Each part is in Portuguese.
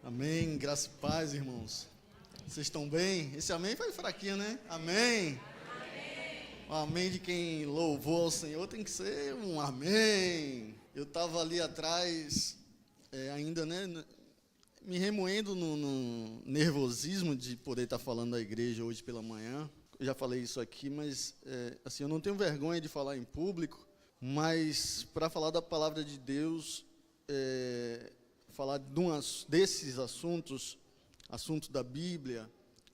Amém, graça e paz, irmãos. Vocês estão bem? Esse amém foi fraquinho, né? Amém. O amém de quem louvou ao Senhor tem que ser um amém. Eu estava ali atrás, ainda, né, me remoendo no nervosismo de poder estar falando da igreja hoje pela manhã. Eu já falei isso aqui, mas assim, eu não tenho vergonha de falar em público, mas para falar da palavra de Deus, falar desses assuntos, assunto da Bíblia,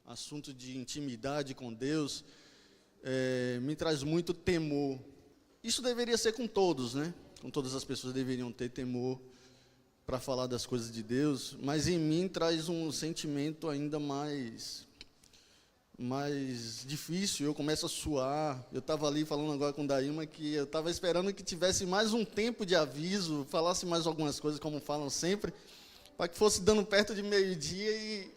assunto de intimidade com Deus, me traz muito temor. Isso deveria ser com todos, né? Com todas as pessoas deveriam ter temor para falar das coisas de Deus, mas em mim traz um sentimento ainda mais difícil. Eu começo a suar. Eu estava ali falando agora com o Daíma que eu estava esperando que tivesse mais um tempo de aviso, falasse mais algumas coisas, como falam sempre, para que fosse dando perto de meio-dia e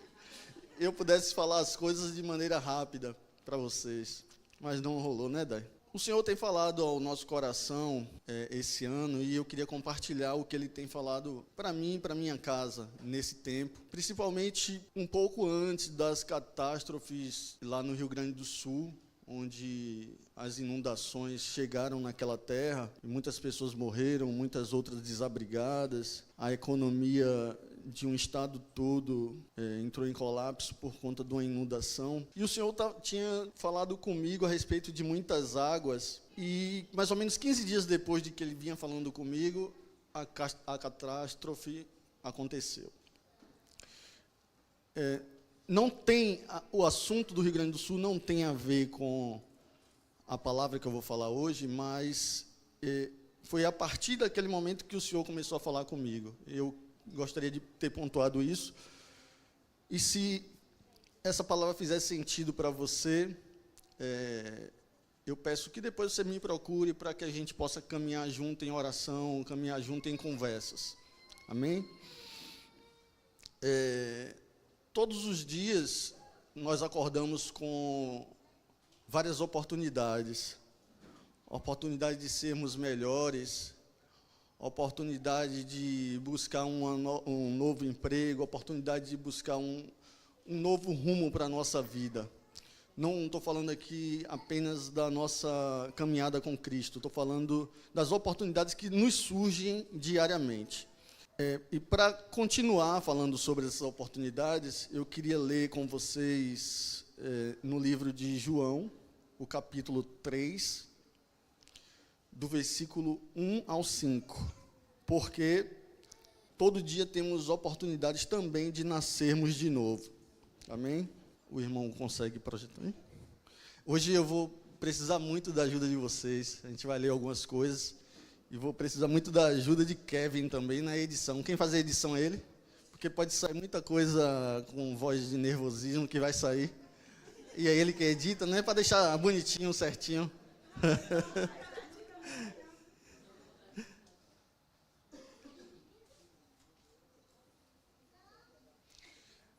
eu pudesse falar as coisas de maneira rápida para vocês. Mas não rolou, né, Dai? O Senhor tem falado ao nosso coração esse ano, e eu queria compartilhar o que Ele tem falado para mim e para minha casa nesse tempo, principalmente um pouco antes das catástrofes lá no Rio Grande do Sul, onde as inundações chegaram naquela terra, e muitas pessoas morreram, muitas outras desabrigadas, a economia de um estado todo entrou em colapso por conta de uma inundação. E o Senhor tinha falado comigo a respeito de muitas águas, e mais ou menos 15 dias depois de que ele vinha falando comigo, a catástrofe aconteceu. Não tem, o assunto do Rio Grande do Sul não tem a ver com a palavra que eu vou falar hoje, mas foi a partir daquele momento que o Senhor começou a falar comigo. Eu gostaria de ter pontuado isso. E se essa palavra fizer sentido para você, eu peço que depois você me procure para que a gente possa caminhar junto em oração, caminhar junto em conversas. Amém? Todos os dias nós acordamos com várias oportunidades. Oportunidade de sermos melhores, oportunidade de buscar um novo emprego, oportunidade de buscar um novo rumo para a nossa vida. Não estou falando aqui apenas da nossa caminhada com Cristo, estou falando das oportunidades que nos surgem diariamente. E para continuar falando sobre essas oportunidades, eu queria ler com vocês no livro de João, o capítulo 3, do versículo 1 ao 5, porque todo dia temos oportunidades também de nascermos de novo. Amém? O irmão consegue projetar? Hoje eu vou precisar muito da ajuda de vocês. A gente vai ler algumas coisas e vou precisar muito da ajuda de Kevin também na edição. Quem faz a edição é ele, porque pode sair muita coisa com voz de nervosismo que vai sair. E é ele que edita, né? Para deixar bonitinho, certinho.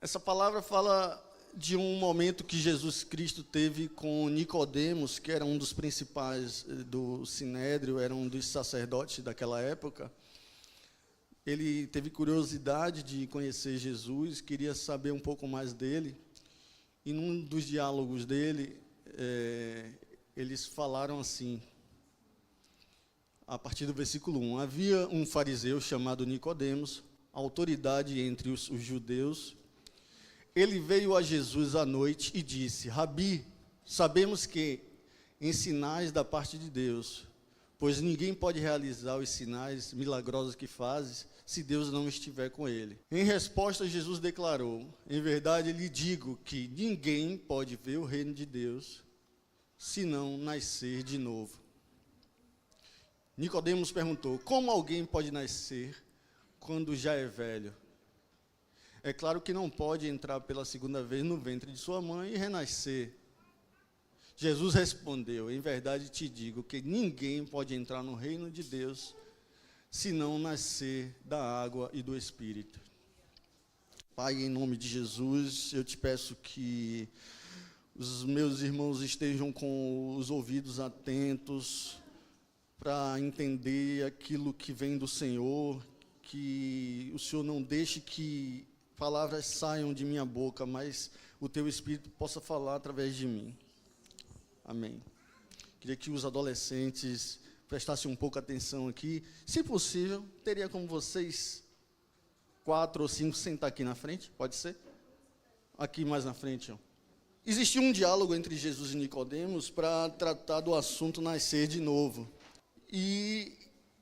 Essa palavra fala de um momento que Jesus Cristo teve com Nicodemos, que era um dos principais do Sinédrio, era um dos sacerdotes daquela época. Ele teve curiosidade de conhecer Jesus, queria saber um pouco mais dele, e num dos diálogos dele, eles falaram assim, a partir do versículo 1, havia um fariseu chamado Nicodemos, autoridade entre os judeus. Ele veio a Jesus à noite e disse: Rabi, sabemos que em sinais da parte de Deus, pois ninguém pode realizar os sinais milagrosos que fazes se Deus não estiver com ele. Em resposta, Jesus declarou: em verdade lhe digo que ninguém pode ver o reino de Deus se não nascer de novo. Nicodemos perguntou: como alguém pode nascer quando já é velho? É claro que não pode entrar pela segunda vez no ventre de sua mãe e renascer. Jesus respondeu: em verdade te digo que ninguém pode entrar no reino de Deus se não nascer da água e do Espírito. Pai, em nome de Jesus, eu te peço que os meus irmãos estejam com os ouvidos atentos para entender aquilo que vem do Senhor, que o Senhor não deixe que palavras saiam de minha boca, mas o teu Espírito possa falar através de mim. Amém. Queria que os adolescentes prestassem um pouco atenção aqui. Se possível, teria como vocês 4 ou 5 sentar aqui na frente, pode ser? Aqui mais na frente, ó. Existiu um diálogo entre Jesus e Nicodemos para tratar do assunto nascer de novo. E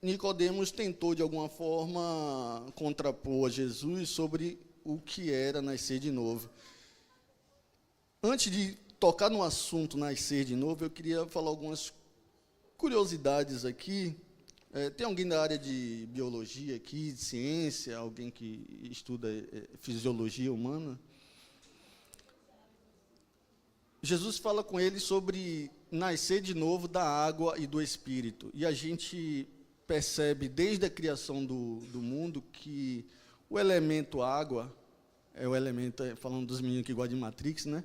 Nicodemos tentou, de alguma forma, contrapor a Jesus sobre o que era nascer de novo. Antes de tocar no assunto nascer de novo, eu queria falar algumas curiosidades aqui. Tem alguém da área de biologia aqui, de ciência, alguém que estuda fisiologia humana? Jesus fala com ele sobre nascer de novo da água e do Espírito. E a gente percebe desde a criação do mundo que o elemento água, o elemento, falando dos meninos que gostam de Matrix, né?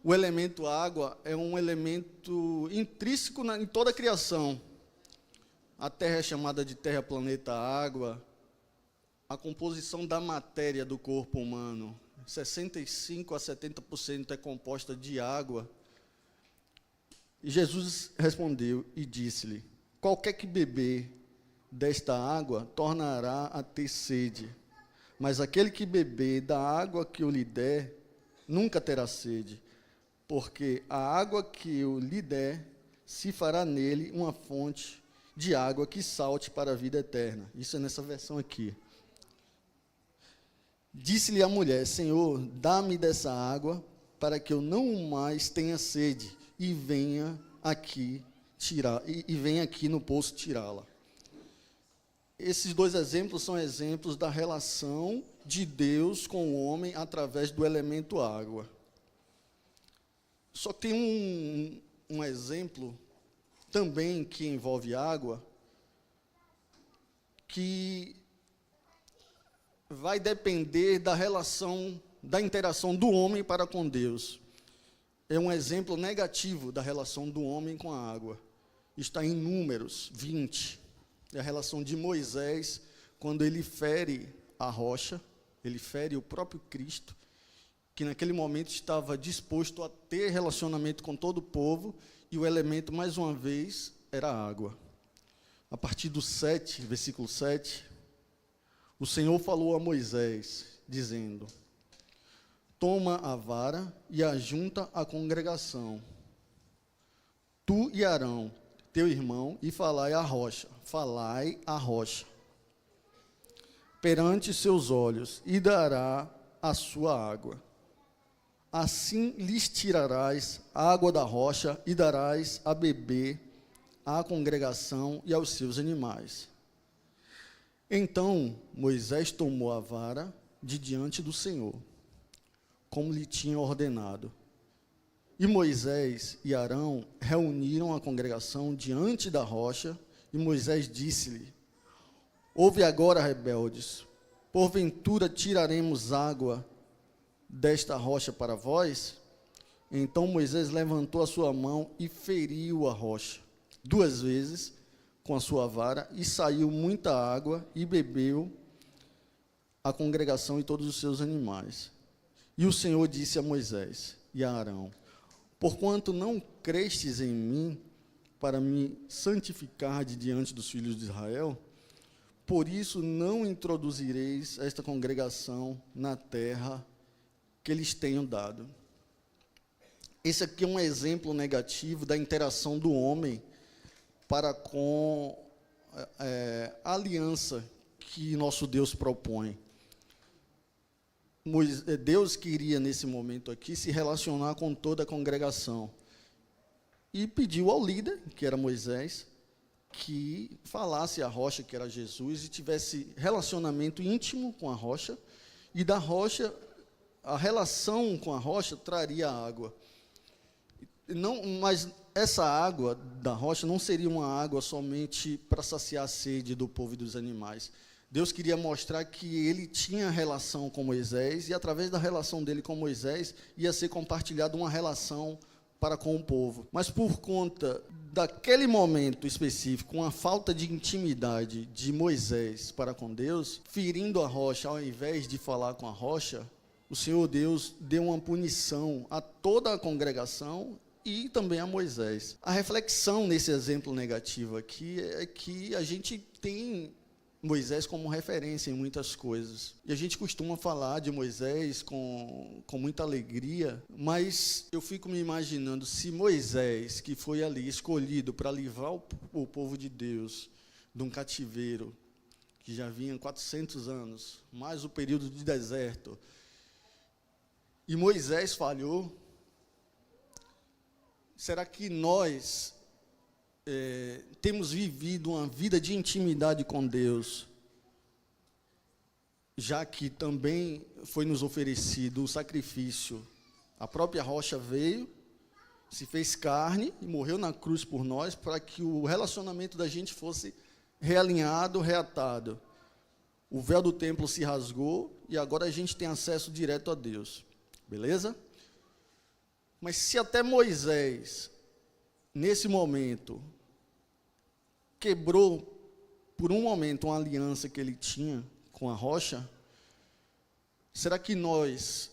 O elemento água é um elemento intrínseco em toda a criação. A Terra é chamada de terra, planeta, água. A composição da matéria do corpo humano, 65% a 70% é composta de água. E Jesus respondeu e disse-lhe: qualquer que beber desta água tornará a ter sede, mas aquele que beber da água que eu lhe der nunca terá sede, porque a água que eu lhe der se fará nele uma fonte de água que salte para a vida eterna. Isso é nessa versão aqui. Disse-lhe a mulher: Senhor, dá-me dessa água para que eu não mais tenha sede e venha aqui no poço tirá-la. Esses 2 exemplos são exemplos da relação de Deus com o homem através do elemento água. Só que tem um exemplo também que envolve água, que vai depender da relação, da interação do homem para com Deus. É um exemplo negativo da relação do homem com a água. Está em Números 20. É a relação de Moisés, quando ele fere a rocha, ele fere o próprio Cristo, que naquele momento estava disposto a ter relacionamento com todo o povo, e o elemento, mais uma vez, era a água. A partir do 7, versículo 7, o Senhor falou a Moisés, dizendo: toma a vara e ajunta a congregação, tu e Arão, teu irmão, e falai à rocha, perante seus olhos, e dará a sua água. Assim lhes tirarás a água da rocha, e darás a beber à congregação e aos seus animais. Então Moisés tomou a vara de diante do Senhor, como lhe tinha ordenado. E Moisés e Arão reuniram a congregação diante da rocha, e Moisés disse-lhe: ouve agora, rebeldes, porventura tiraremos água desta rocha para vós? Então Moisés levantou a sua mão e feriu a rocha 2 vezes com a sua vara, e saiu muita água, e bebeu a congregação e todos os seus animais. E o Senhor disse a Moisés e a Arão: porquanto não crestes em mim para me santificar de diante dos filhos de Israel, por isso não introduzireis esta congregação na terra que lhes tenho dado. Esse aqui é um exemplo negativo da interação do homem para com a aliança que nosso Deus propõe. Deus queria, nesse momento aqui, se relacionar com toda a congregação. E pediu ao líder, que era Moisés, que falasse à rocha, que era Jesus, e tivesse relacionamento íntimo com a rocha, e da rocha, a relação com a rocha traria água. Mas essa água da rocha não seria uma água somente para saciar a sede do povo e dos animais. Deus queria mostrar que ele tinha relação com Moisés, e através da relação dele com Moisés, ia ser compartilhada uma relação para com o povo. Mas por conta daquele momento específico, uma falta de intimidade de Moisés para com Deus, ferindo a rocha ao invés de falar com a rocha, o Senhor Deus deu uma punição a toda a congregação e também a Moisés. A reflexão nesse exemplo negativo aqui é que a gente tem Moisés como referência em muitas coisas. E a gente costuma falar de Moisés com muita alegria, mas eu fico me imaginando se Moisés, que foi ali escolhido para livrar o povo de Deus de um cativeiro, que já vinha 400 anos, mais o período de deserto, e Moisés falhou, será que nós temos vivido uma vida de intimidade com Deus, já que também foi nos oferecido o sacrifício? A própria rocha veio, se fez carne e morreu na cruz por nós, para que o relacionamento da gente fosse realinhado, reatado. O véu do templo se rasgou e agora a gente tem acesso direto a Deus. Beleza? Mas se até Moisés, nesse momento, quebrou por um momento uma aliança que ele tinha com a rocha, será que nós,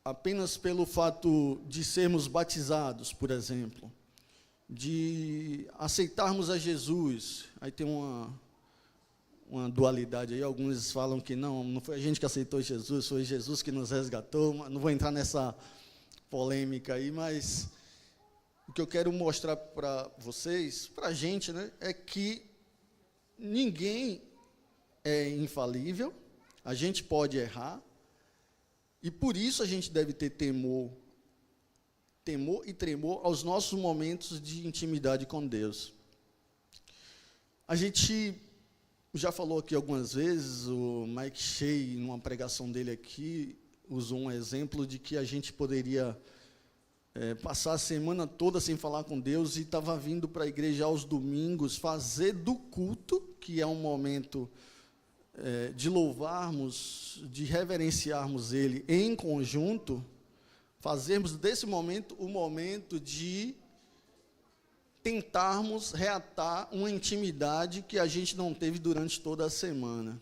apenas pelo fato de sermos batizados, por exemplo, de aceitarmos a Jesus, aí tem uma dualidade aí, alguns falam que não foi a gente que aceitou Jesus, foi Jesus que nos resgatou, não vou entrar nessa polêmica aí, mas o que eu quero mostrar para vocês, para a gente, né, é que ninguém é infalível, a gente pode errar, e por isso a gente deve ter temor e tremor aos nossos momentos de intimidade com Deus. A gente já falou aqui algumas vezes, o Mike Shea, numa pregação dele aqui, usou um exemplo de que a gente poderia passar a semana toda sem falar com Deus e estava vindo para a igreja aos domingos, fazer do culto, que é um momento de louvarmos, de reverenciarmos Ele em conjunto, fazermos desse momento o momento de tentarmos reatar uma intimidade que a gente não teve durante toda a semana.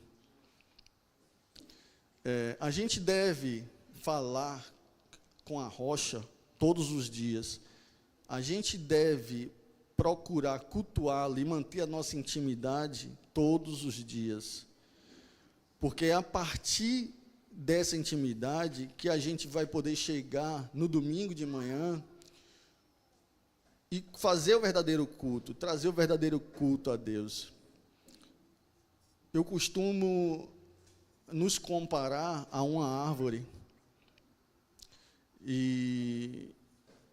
A gente deve falar com a rocha todos os dias. A gente deve procurar cultuá-la e manter a nossa intimidade todos os dias. Porque é a partir dessa intimidade que a gente vai poder chegar no domingo de manhã e fazer o verdadeiro culto, trazer o verdadeiro culto a Deus. Eu costumo nos comparar a uma árvore e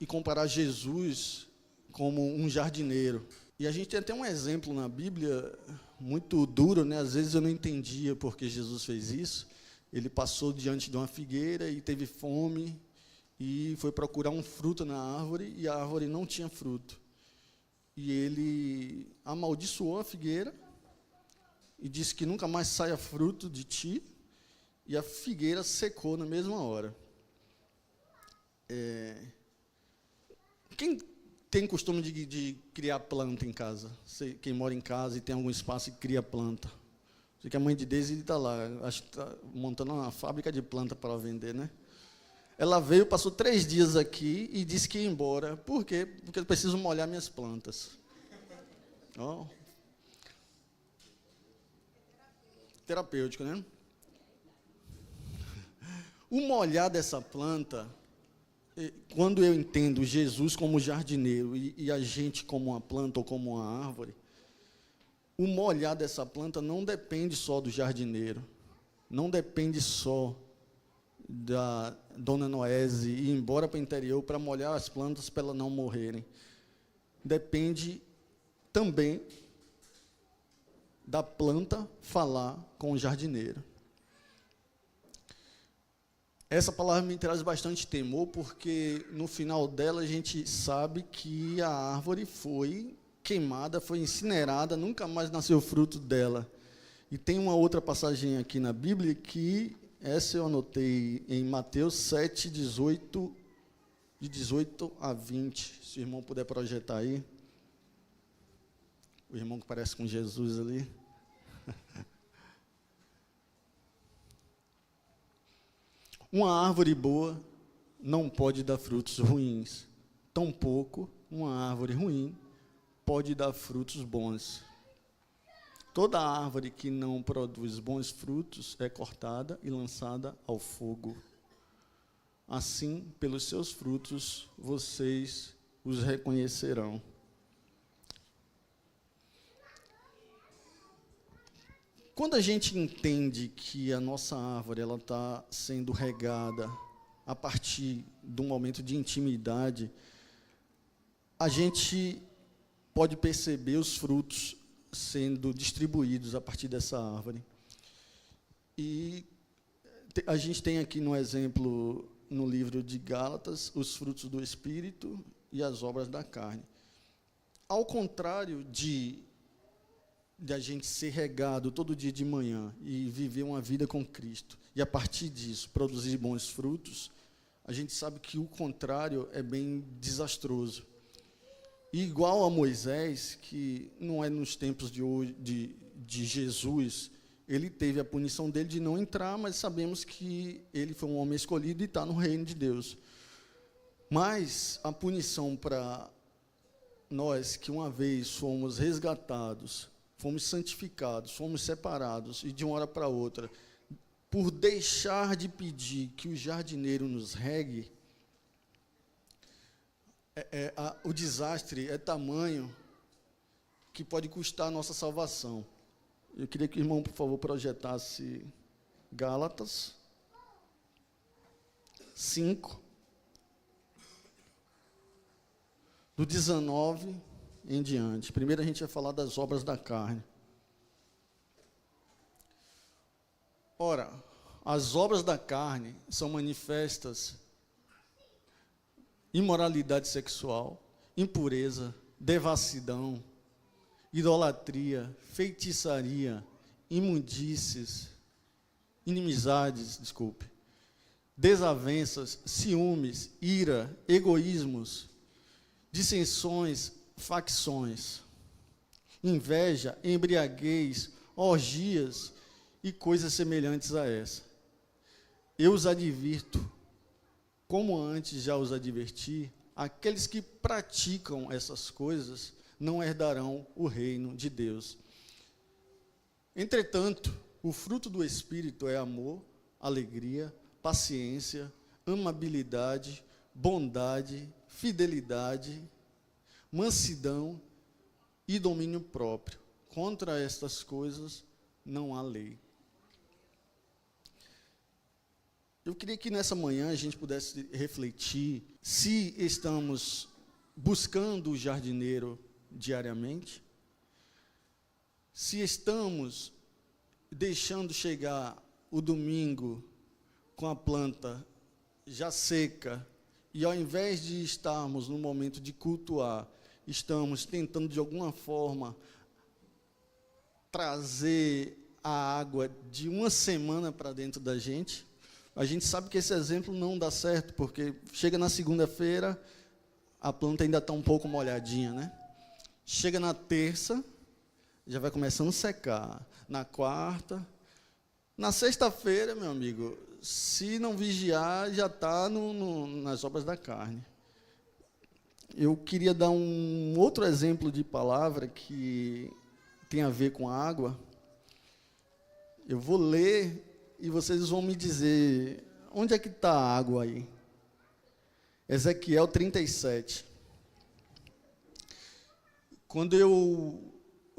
comparar Jesus como um jardineiro. E a gente tem até um exemplo na Bíblia muito duro, né? Às vezes eu não entendia por que Jesus fez isso. Ele passou diante de uma figueira e teve fome e foi procurar um fruto na árvore e a árvore não tinha fruto. E ele amaldiçoou a figueira e disse que nunca mais saia fruto de ti, e a figueira secou na mesma hora. Quem tem costume de criar planta em casa? Quem mora em casa e tem algum espaço e cria planta. Sei que a mãe de Deise está lá, acho que está montando uma fábrica de planta para vender, né? Ela veio, passou 3 dias aqui e disse que ia embora. Por quê? Porque eu preciso molhar minhas plantas. Oh. Terapêutico, né? O molhar dessa planta, quando eu entendo Jesus como jardineiro e a gente como uma planta ou como uma árvore, o molhar dessa planta não depende só do jardineiro, não depende só da dona Noese ir embora para o interior para molhar as plantas para elas não morrerem. Depende também da planta falar com o jardineiro. Essa palavra me traz bastante temor, porque no final dela a gente sabe que a árvore foi queimada, foi incinerada, nunca mais nasceu fruto dela. E tem uma outra passagem aqui na Bíblia que, essa eu anotei em Mateus 7, 18 de 18 a 20. Se o irmão puder projetar aí. O irmão que parece com Jesus ali. Uma árvore boa não pode dar frutos ruins. Tampouco uma árvore ruim pode dar frutos bons. Toda árvore que não produz bons frutos é cortada e lançada ao fogo. Assim, pelos seus frutos, vocês os reconhecerão. Quando a gente entende que a nossa árvore está sendo regada a partir de um momento de intimidade, a gente pode perceber os frutos sendo distribuídos a partir dessa árvore. E a gente tem aqui no exemplo, no livro de Gálatas, os frutos do Espírito e as obras da carne. Ao contrário de a gente ser regado todo dia de manhã e viver uma vida com Cristo, e a partir disso produzir bons frutos, a gente sabe que o contrário é bem desastroso. E igual a Moisés, que não é nos tempos de hoje, de Jesus, ele teve a punição dele de não entrar, mas sabemos que ele foi um homem escolhido e está no reino de Deus. Mas a punição para nós, que uma vez fomos resgatados, fomos santificados, fomos separados, e de uma hora para outra, por deixar de pedir que o jardineiro nos regue, o desastre é tamanho que pode custar a nossa salvação. Eu queria que o irmão, por favor, projetasse Gálatas 5, do 19 em diante. Primeiro a gente vai falar das obras da carne. Ora, as obras da carne são manifestas: imoralidade sexual, impureza, devassidão, idolatria, feitiçaria, imundícies, inimizades, desavenças, ciúmes, ira, egoísmos, dissensões, facções, inveja, embriaguez, orgias e coisas semelhantes a essa. Eu os advirto, como antes já os adverti, aqueles que praticam essas coisas não herdarão o reino de Deus. Entretanto, o fruto do Espírito é amor, alegria, paciência, amabilidade, bondade, fidelidade, mansidão e domínio próprio. Contra estas coisas não há lei. Eu queria que nessa manhã a gente pudesse refletir se estamos buscando o jardineiro diariamente, se estamos deixando chegar o domingo com a planta já seca, e ao invés de estarmos no momento de cultuar, estamos tentando de alguma forma trazer a água de uma semana para dentro da gente. A gente sabe que esse exemplo não dá certo, porque chega na segunda-feira, a planta ainda está um pouco molhadinha, né? Chega na terça, já vai começando a secar. Na quarta, na sexta-feira, meu amigo, se não vigiar, já está nas obras da carne. Eu queria dar um outro exemplo de palavra que tem a ver com água. Eu vou ler e vocês vão me dizer, onde é que está a água aí? Ezequiel 37. Quando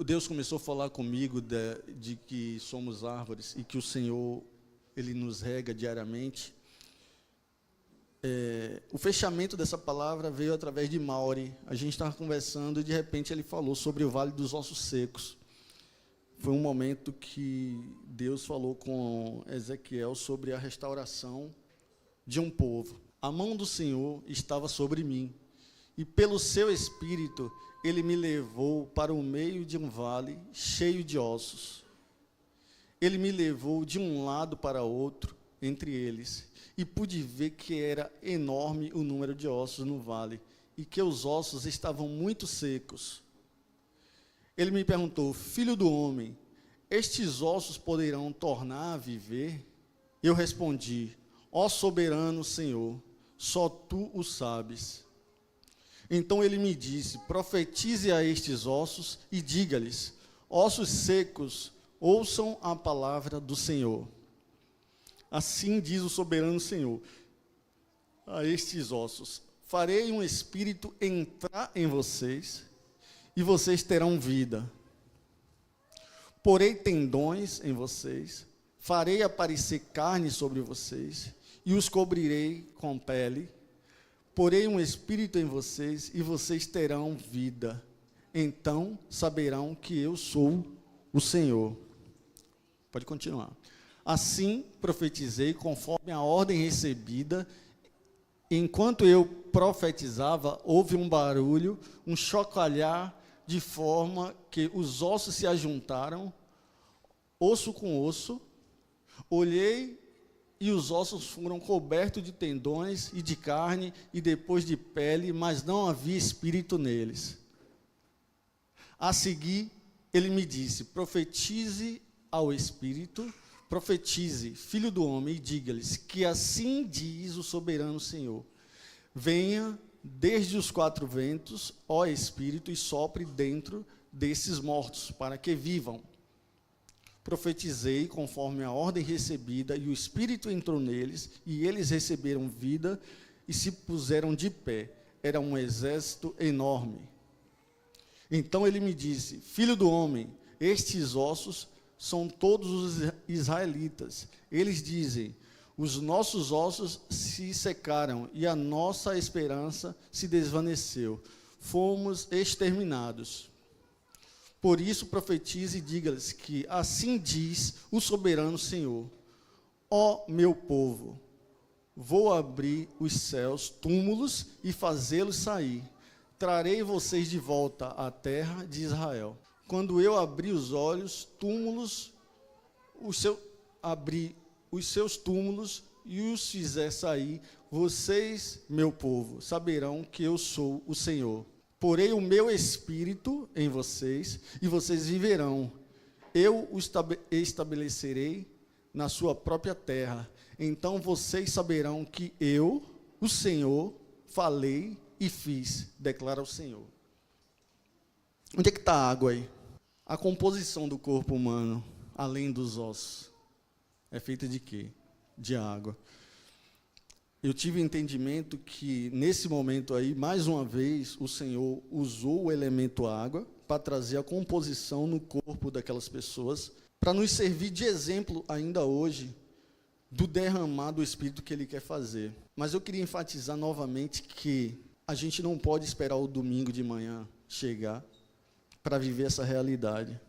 Deus começou a falar comigo de que somos árvores e que o Senhor, Ele nos rega diariamente, o fechamento dessa palavra veio através de Mauri. A gente estava conversando e de repente ele falou sobre o Vale dos Ossos Secos. Foi um momento que Deus falou com Ezequiel sobre a restauração de um povo. A mão do Senhor estava sobre mim, e pelo seu Espírito Ele me levou para o meio de um vale cheio de ossos. Ele me levou de um lado para outro, entre eles, e pude ver que era enorme o número de ossos no vale, e que os ossos estavam muito secos. Ele me perguntou: filho do homem, estes ossos poderão tornar a viver? Eu respondi: ó soberano Senhor, só tu o sabes. Então ele me disse: profetize a estes ossos e diga-lhes: ossos secos, ouçam a palavra do Senhor. Assim diz o soberano Senhor a estes ossos: farei um espírito entrar em vocês, e vocês terão vida. Porei tendões em vocês, farei aparecer carne sobre vocês, e os cobrirei com pele. Porei um espírito em vocês, e vocês terão vida. Então saberão que eu sou o Senhor. Pode continuar. Assim profetizei conforme a ordem recebida. Enquanto eu profetizava, houve um barulho, um chocalhar, de forma que os ossos se ajuntaram, osso com osso. Olhei, e os ossos foram cobertos de tendões e de carne, e depois de pele, mas não havia espírito neles. A seguir, ele me disse: profetize ao espírito, profetize, filho do homem, e diga-lhes que assim diz o soberano Senhor: venha desde os quatro ventos, ó Espírito, e sopre dentro desses mortos, para que vivam. Profetizei conforme a ordem recebida, e o Espírito entrou neles, e eles receberam vida, e se puseram de pé. Era um exército enorme. Então ele me disse: filho do homem, estes ossos são todos os israelitas. Eles dizem: os nossos ossos se secaram e a nossa esperança se desvaneceu. Fomos exterminados. Por isso profetize e diga-lhes que assim diz o soberano Senhor: ó meu povo, vou abrir os céus, túmulos, e fazê-los sair. Trarei vocês de volta à terra de Israel. Quando eu abrir os olhos, túmulos, abrir os seus túmulos e os fizer sair, vocês, meu povo, saberão que eu sou o Senhor. Porei o meu espírito em vocês, e vocês viverão. Eu os estabelecerei na sua própria terra. Então vocês saberão que eu, o Senhor, falei e fiz, declara o Senhor. Onde é que está a água aí? A composição do corpo humano, além dos ossos, é feita de quê? De água. Eu tive entendimento que, nesse momento aí, mais uma vez, o Senhor usou o elemento água para trazer a composição no corpo daquelas pessoas, para nos servir de exemplo ainda hoje do derramar do Espírito que Ele quer fazer. Mas eu queria enfatizar novamente que a gente não pode esperar o domingo de manhã chegar para viver essa realidade.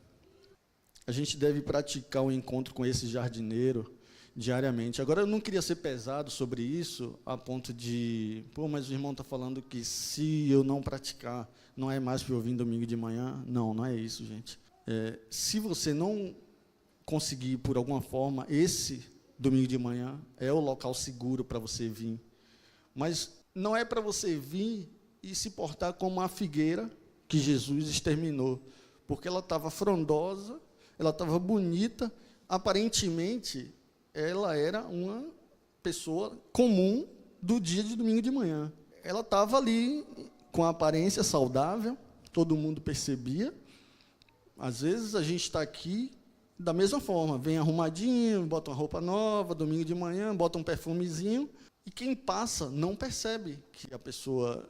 A gente deve praticar o encontro com esse jardineiro diariamente. Agora, eu não queria ser pesado sobre isso, a ponto de, mas o irmão está falando que se eu não praticar, não é mais para eu vir domingo de manhã. Não, não é isso, gente. Se você não conseguir, por alguma forma, esse domingo de manhã é o local seguro para você vir. Mas não é para você vir e se portar como a figueira que Jesus exterminou, porque ela estava frondosa, ela estava bonita, aparentemente ela era uma pessoa comum do dia de domingo de manhã. Ela estava ali com a aparência saudável, todo mundo percebia. Às vezes a gente está aqui da mesma forma, vem arrumadinho, bota uma roupa nova, domingo de manhã, bota um perfumezinho, e quem passa não percebe que a pessoa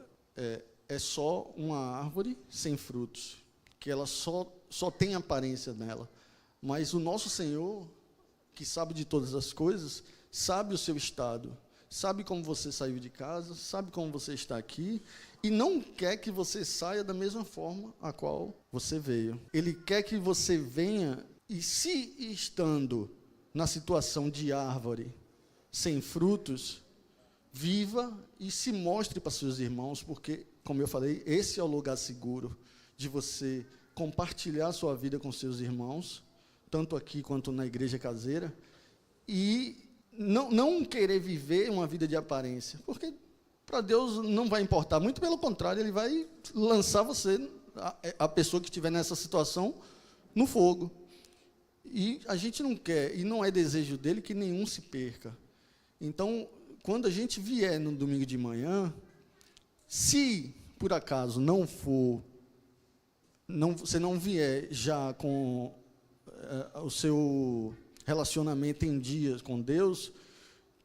é só uma árvore sem frutos, que ela só tem aparência nela. Mas o nosso Senhor, que sabe de todas as coisas, sabe o seu estado, sabe como você saiu de casa, sabe como você está aqui, e não quer que você saia da mesma forma a qual você veio. Ele quer que você venha, e se estando na situação de árvore, sem frutos, viva e se mostre para seus irmãos, porque, como eu falei, esse é o lugar seguro de você compartilhar a sua vida com seus irmãos, tanto aqui quanto na igreja caseira, e não querer viver uma vida de aparência, porque para Deus não vai importar, muito pelo contrário, Ele vai lançar você, a pessoa que estiver nessa situação, no fogo. E a gente não quer, e não é desejo dele que nenhum se perca. Então, quando a gente vier no domingo de manhã, se por acaso você não vier já com o seu relacionamento em dias com Deus,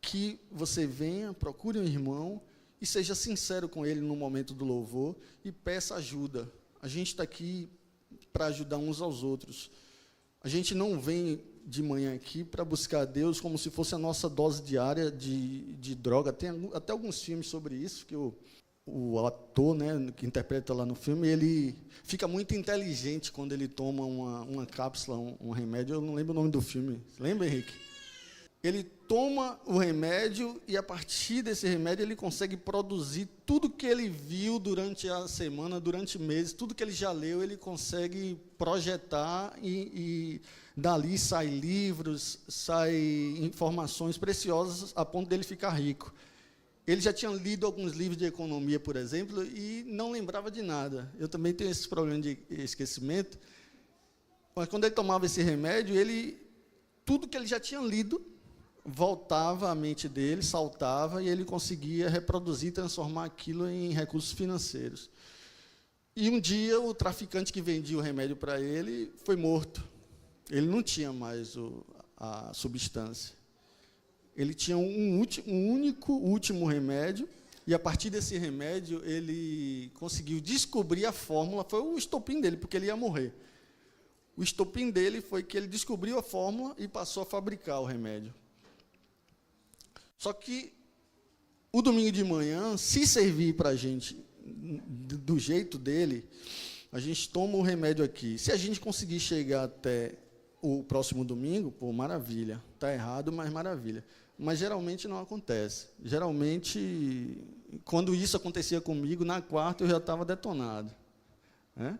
que você venha, procure um irmão e seja sincero com ele no momento do louvor e peça ajuda. A gente está aqui para ajudar uns aos outros. A gente não vem de manhã aqui para buscar a Deus como se fosse a nossa dose diária de droga. Tem até alguns filmes sobre isso, que o ator, né, que interpreta lá no filme, ele fica muito inteligente quando ele toma uma cápsula, um remédio. Eu não lembro o nome do filme. Lembra, Henrique? Ele toma o remédio e, a partir desse remédio, ele consegue produzir tudo que ele viu durante a semana, durante meses, tudo que ele já leu, ele consegue projetar e dali saem livros, saem informações preciosas a ponto dele ficar rico. Ele já tinha lido alguns livros de economia, por exemplo, e não lembrava de nada. Eu também tenho esse problema de esquecimento. Mas quando ele tomava esse remédio, tudo que ele já tinha lido voltava à mente dele, saltava, e ele conseguia reproduzir, transformar aquilo em recursos financeiros. E um dia, o traficante que vendia o remédio para ele foi morto. Ele não tinha mais a substância. Ele tinha um último remédio, e, a partir desse remédio, ele conseguiu descobrir a fórmula. Foi o estopim dele, porque ele ia morrer. O estopim dele foi que ele descobriu a fórmula e passou a fabricar o remédio. Só que o domingo de manhã, se servir para a gente do jeito dele, a gente toma o remédio aqui. Se a gente conseguir chegar até o próximo domingo, pô, maravilha. Está errado, mas maravilha. Mas geralmente não acontece. Geralmente, quando isso acontecia comigo, na quarta eu já estava detonado. Né?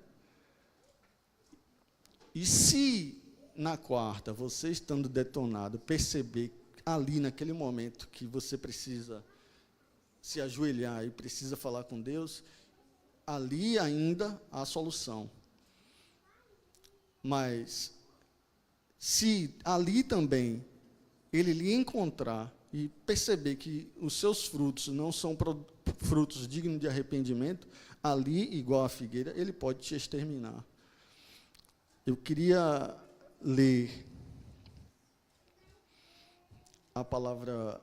E se na quarta, você estando detonado, perceber ali naquele momento que você precisa se ajoelhar e precisa falar com Deus, ali ainda há solução. Mas, se ali também ele lhe encontrar e perceber que os seus frutos não são frutos dignos de arrependimento, ali, igual a figueira, ele pode te exterminar. Eu queria ler a palavra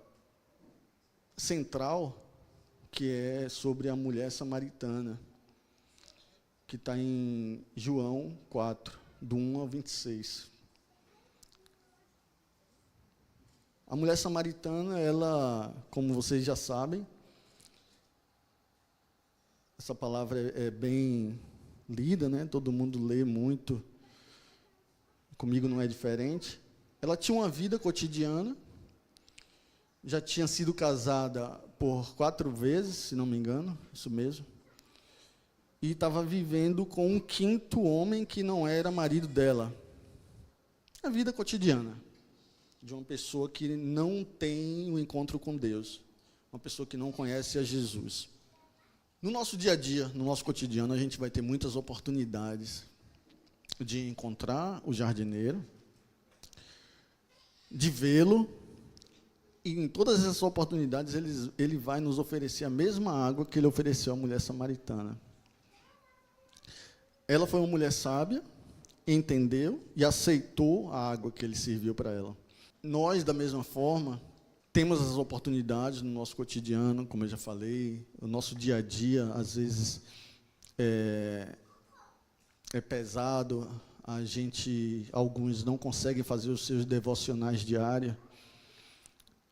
central, que é sobre a mulher samaritana, que está em João 4, do 1 ao 26. A mulher samaritana, ela, como vocês já sabem, essa palavra é bem lida, né? Todo mundo lê muito, comigo não é diferente. Ela tinha uma vida cotidiana, já tinha sido casada por 4 vezes, se não me engano, isso mesmo, e estava vivendo com um 5º homem que não era marido dela. A vida cotidiana de uma pessoa que não tem um encontro com Deus, uma pessoa que não conhece a Jesus. No nosso dia a dia, no nosso cotidiano, a gente vai ter muitas oportunidades de encontrar o jardineiro, de vê-lo, e em todas essas oportunidades ele vai nos oferecer a mesma água que ele ofereceu à mulher samaritana. Ela foi uma mulher sábia, entendeu e aceitou a água que ele serviu para ela. Nós, da mesma forma, temos as oportunidades no nosso cotidiano, como eu já falei, o nosso dia a dia, às vezes, é pesado, alguns não conseguem fazer os seus devocionais diários,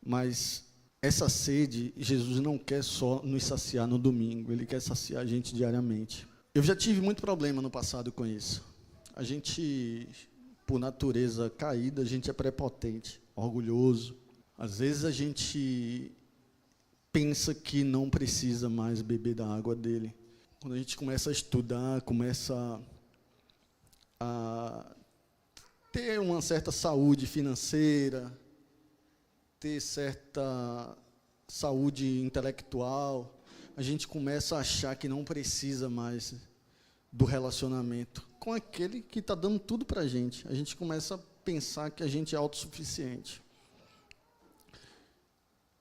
mas essa sede, Jesus não quer só nos saciar no domingo, Ele quer saciar a gente diariamente. Eu já tive muito problema no passado com isso. A gente, por natureza caída, a gente é prepotente, orgulhoso. Às vezes a gente pensa que não precisa mais beber da água dele. Quando a gente começa a estudar, começa a ter uma certa saúde financeira, ter certa saúde intelectual, a gente começa a achar que não precisa mais do relacionamento com aquele que está dando tudo para a gente. A gente começa a pensar que a gente é autossuficiente.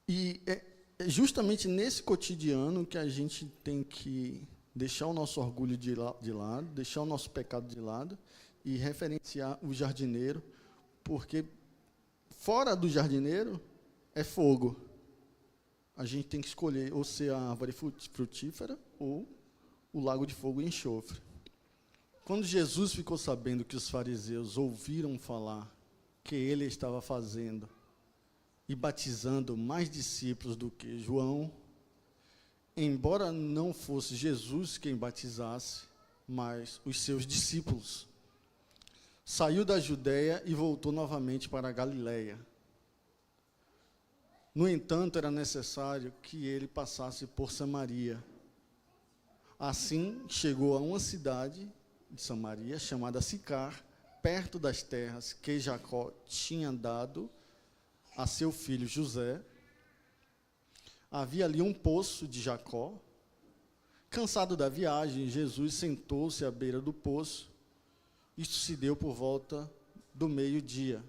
E é justamente nesse cotidiano que a gente tem que deixar o nosso orgulho de lado, deixar o nosso pecado de lado e referenciar o jardineiro, porque fora do jardineiro é fogo. A gente tem que escolher ou ser a árvore frutífera ou o lago de fogo e enxofre. Quando Jesus ficou sabendo que os fariseus ouviram falar que ele estava fazendo e batizando mais discípulos do que João, embora não fosse Jesus quem batizasse, mas os seus discípulos, saiu da Judéia e voltou novamente para a Galiléia. No entanto, era necessário que ele passasse por Samaria. Assim, chegou a uma cidade de Samaria, chamada Sicar, perto das terras que Jacó tinha dado a seu filho José. Havia ali um poço de Jacó. Cansado da viagem, Jesus sentou-se à beira do poço. Isto se deu por volta do meio-dia.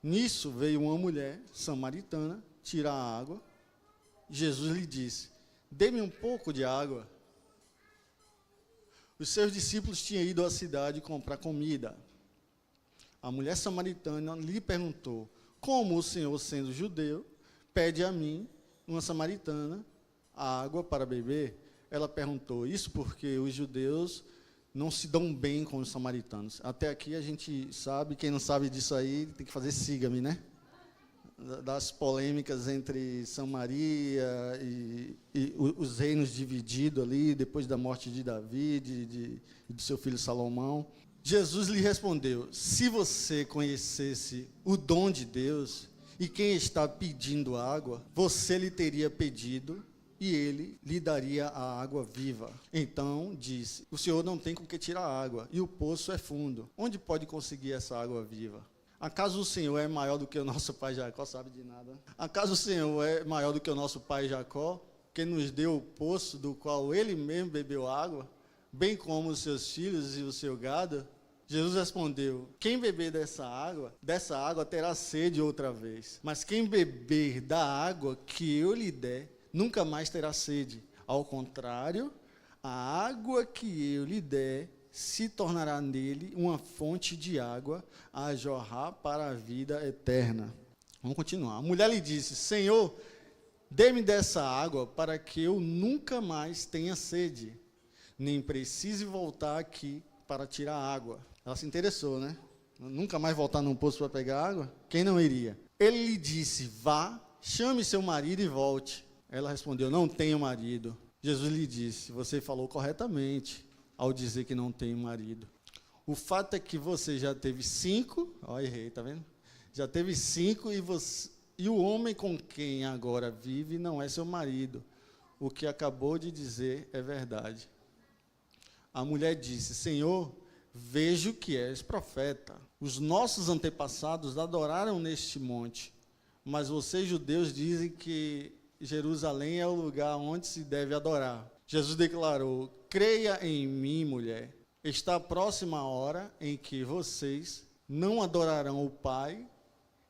Nisso veio uma mulher samaritana tirar a água. Jesus lhe disse: dê-me um pouco de água. Os seus discípulos tinham ido à cidade comprar comida. A mulher samaritana lhe perguntou: como o Senhor, sendo judeu, pede a mim, uma samaritana, água para beber? Ela perguntou isso porque os judeus não se dão bem com os samaritanos. Até aqui a gente sabe, quem não sabe disso aí tem que fazer siga-me, né? Das polêmicas entre Samaria e os reinos divididos ali, depois da morte de Davi e do seu filho Salomão. Jesus lhe respondeu: se você conhecesse o dom de Deus e quem está pedindo água, você lhe teria pedido e ele lhe daria a água viva. Então disse: o senhor não tem com que tirar água, e o poço é fundo. Onde pode conseguir essa água viva? Acaso o Senhor é maior do que o nosso pai Jacó? Sabe de nada. Acaso o Senhor é maior do que o nosso pai Jacó, que nos deu o poço do qual ele mesmo bebeu água, bem como os seus filhos e o seu gado? Jesus respondeu: quem beber dessa água terá sede outra vez. Mas quem beber da água que eu lhe der, nunca mais terá sede. Ao contrário, a água que eu lhe der se tornará nele uma fonte de água a jorrar para a vida eterna. Vamos continuar. A mulher lhe disse: Senhor, dê-me dessa água para que eu nunca mais tenha sede, nem precise voltar aqui para tirar água. Ela se interessou, né? Nunca mais voltar num poço para pegar água? Quem não iria? Ele lhe disse: vá, chame seu marido e volte. Ela respondeu: não tenho marido. Jesus lhe disse: você falou corretamente ao dizer que não tem marido. O fato é que você já teve 5, errei, tá vendo? Já teve 5 e o homem com quem agora vive não é seu marido. O que acabou de dizer é verdade. A mulher disse: Senhor, vejo que és profeta. Os nossos antepassados adoraram neste monte, mas vocês judeus dizem que Jerusalém é o lugar onde se deve adorar. Jesus declarou: creia em mim, mulher. Está próxima a hora em que vocês não adorarão o Pai,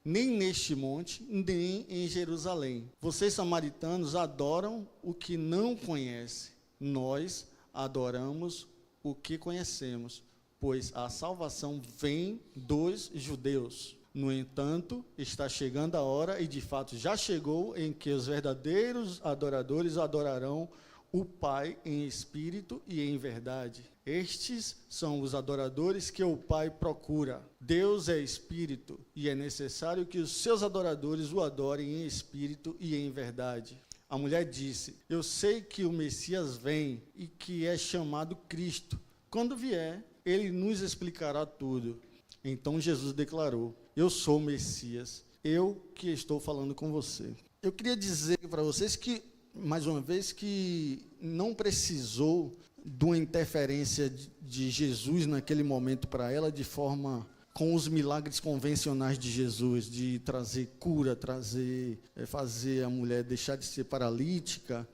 nem neste monte, nem em Jerusalém. Vocês, samaritanos, adoram o que não conhecem. Nós adoramos o que conhecemos, pois a salvação vem dos judeus. No entanto, está chegando a hora, e de fato já chegou, em que os verdadeiros adoradores adorarão o Pai em espírito e em verdade. Estes são os adoradores que o Pai procura. Deus é espírito, e é necessário que os seus adoradores o adorem em espírito e em verdade. A mulher disse: eu sei que o Messias vem e que é chamado Cristo. Quando vier, ele nos explicará tudo. Então Jesus declarou: eu sou o Messias, eu que estou falando com você. Eu queria dizer para vocês que, mais uma vez, que não precisou de uma interferência de Jesus naquele momento para ela de forma com os milagres convencionais de Jesus, de trazer cura, fazer a mulher deixar de ser paralítica.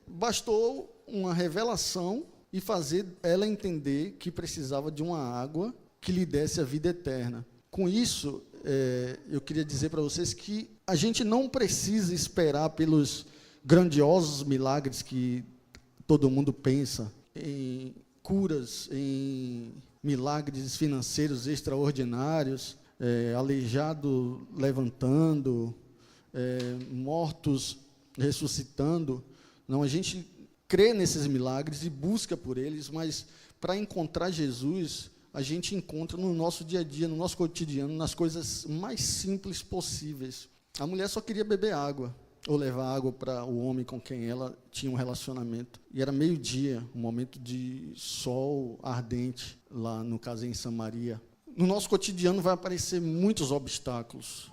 Bastou uma revelação e fazer ela entender que precisava de uma água que lhe desse a vida eterna. Com isso, eu queria dizer para vocês que a gente não precisa esperar pelos grandiosos milagres que todo mundo pensa, em curas, em milagres financeiros extraordinários, aleijado levantando, mortos ressuscitando. Não, a gente crê nesses milagres e busca por eles, mas para encontrar Jesus, a gente encontra no nosso dia a dia, no nosso cotidiano, nas coisas mais simples possíveis. A mulher só queria beber água, ou levar água para o homem com quem ela tinha um relacionamento. E era meio-dia, um momento de sol ardente, lá no caso em Samaria. No nosso cotidiano vai aparecer muitos obstáculos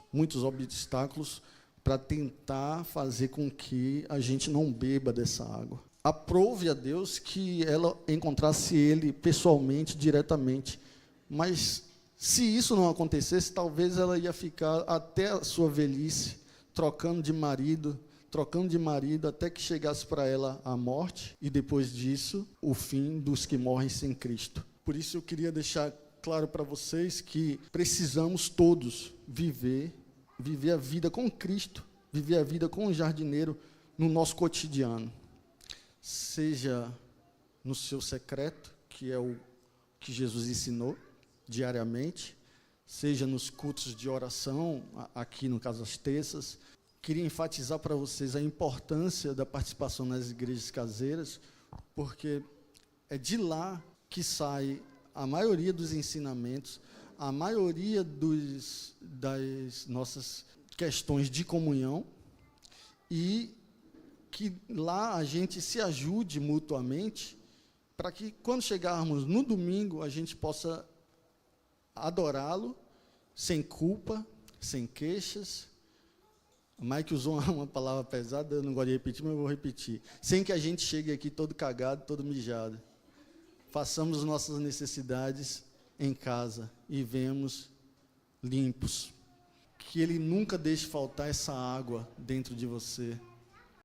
para tentar fazer com que a gente não beba dessa água. Aprove a Deus que ela encontrasse Ele pessoalmente, diretamente. Mas, se isso não acontecesse, talvez ela ia ficar até a sua velhice, trocando de marido, até que chegasse para ela a morte, e depois disso, o fim dos que morrem sem Cristo. Por isso eu queria deixar claro para vocês que precisamos todos viver a vida com Cristo, viver a vida com o jardineiro no nosso cotidiano. Seja no seu secreto, que é o que Jesus ensinou diariamente, seja nos cultos de oração, aqui no caso as terças. Queria enfatizar para vocês a importância da participação nas igrejas caseiras, porque é de lá que sai a maioria dos ensinamentos, a maioria das nossas questões de comunhão, e que lá a gente se ajude mutuamente, para que quando chegarmos no domingo, a gente possa adorá-lo sem culpa, sem queixas. O Mike usou uma palavra pesada, eu não gosto de repetir, mas eu vou repetir. Sem que a gente chegue aqui todo cagado, todo mijado. Façamos nossas necessidades em casa e venhamos limpos. Que Ele nunca deixe faltar essa água dentro de você.